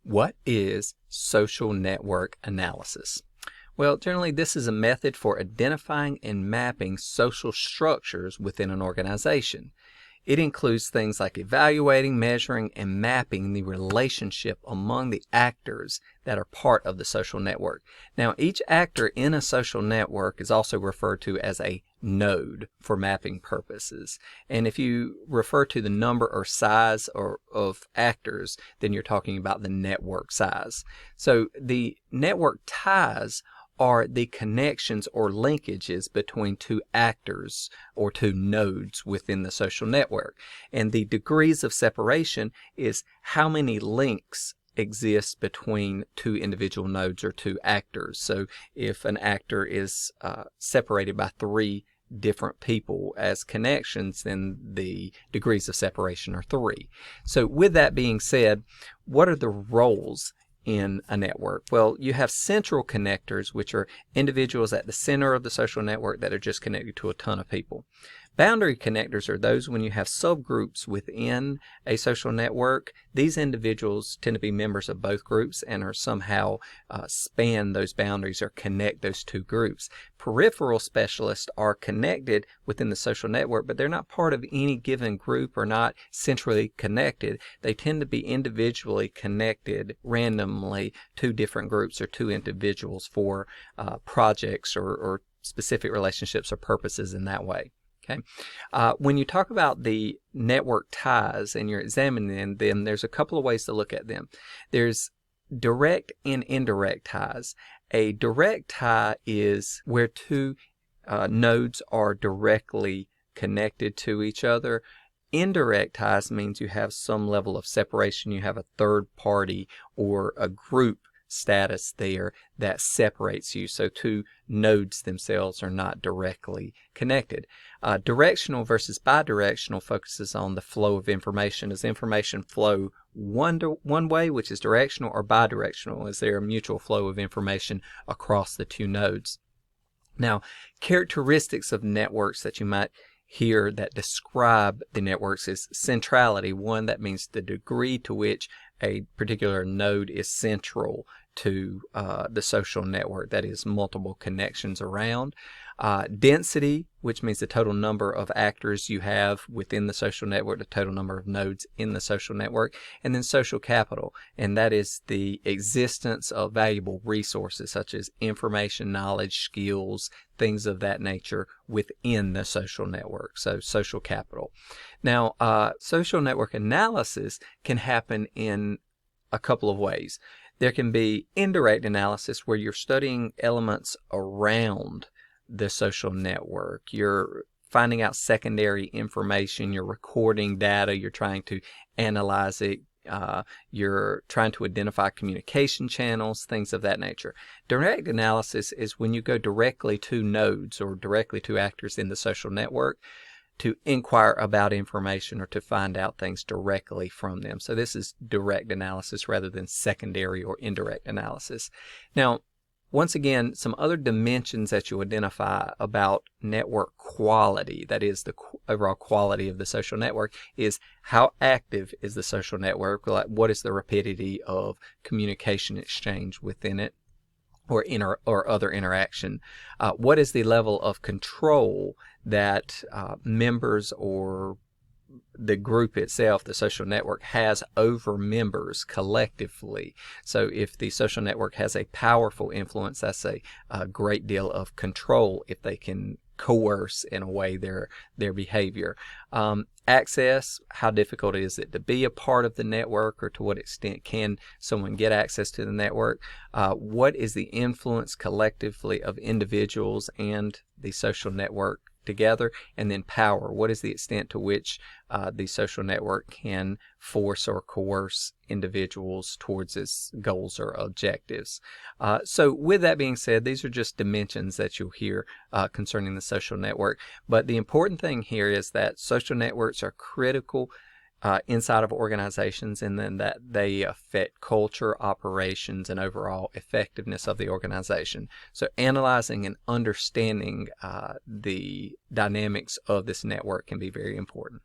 What is social network analysis? Well, generally this is a method for identifying and mapping social structures within an organization. It includes things like evaluating, measuring, and mapping the relationship among the actors that are part of the social network. Now, each actor in a social network is also referred to as a node for mapping purposes. And if you refer to the number or size of actors, then you're talking about the network size. So the network ties are the connections or linkages between two actors or two nodes within the social network. And the degrees of separation is how many links exist between two individual nodes or two actors. So if an actor is separated by three different people as connections, then the degrees of separation are 3. So with that being said, what are the roles in a network? Well, you have central connectors, which are individuals at the center of the social network that are just connected to a ton of people. Boundary connectors are those when you have subgroups within a social network. These individuals tend to be members of both groups and are somehow span those boundaries or connect those two groups. Peripheral specialists are connected within the social network, but they're not part of any given group or not centrally connected. They tend to be individually connected randomly to different groups or to individuals for projects or specific relationships or purposes in that way. Okay. When you talk about the network ties and you're examining them, there's a couple of ways to look at them. There's direct and indirect ties. A direct tie is where two nodes are directly connected to each other. Indirect ties means you have some level of separation. You have a third party or a group status there that separates you. So two nodes themselves are not directly connected. Directional versus bidirectional focuses on the flow of information. Does information flow one way, which is directional, or bidirectional? Is there a mutual flow of information across the two nodes? Now, characteristics of networks that you might hear that describe the networks is centrality. One, that means the degree to which a particular node is central to the social network, that is multiple connections around. Density, which means the total number of actors you have within the social network, the total number of nodes in the social network. And then social capital, and that is the existence of valuable resources such as information, knowledge, skills, things of that nature within the social network. So social capital. Now, social network analysis can happen in a couple of ways. There can be indirect analysis where you're studying elements around the social network. You're finding out secondary information, you're recording data, you're trying to analyze it, you're trying to identify communication channels, things of that nature. Direct analysis is when you go directly to nodes or directly to actors in the social network to inquire about information or to find out things directly from them. So this is direct analysis rather than secondary or indirect analysis. Now, once again, some other dimensions that you identify about network quality, that is the overall quality of the social network, is how active is the social network, like what is the rapidity of communication exchange within it, or other interaction. What is the level of control that members or the group itself, the social network, has over members collectively? So if the social network has a powerful influence, that's a great deal of control if they can coerce in a way their behavior. Access, how difficult is it to be a part of the network, or to what extent can someone get access to the network? What is the influence collectively of individuals and the social network together? And then power, what is the extent to which the social network can force or coerce individuals towards its goals or objectives? So with that being said, these are just dimensions that you'll hear concerning the social network. But the important thing here is that social networks are critical inside of organizations, and then that they affect culture, operations, and overall effectiveness of the organization. So analyzing and understanding the dynamics of this network can be very important.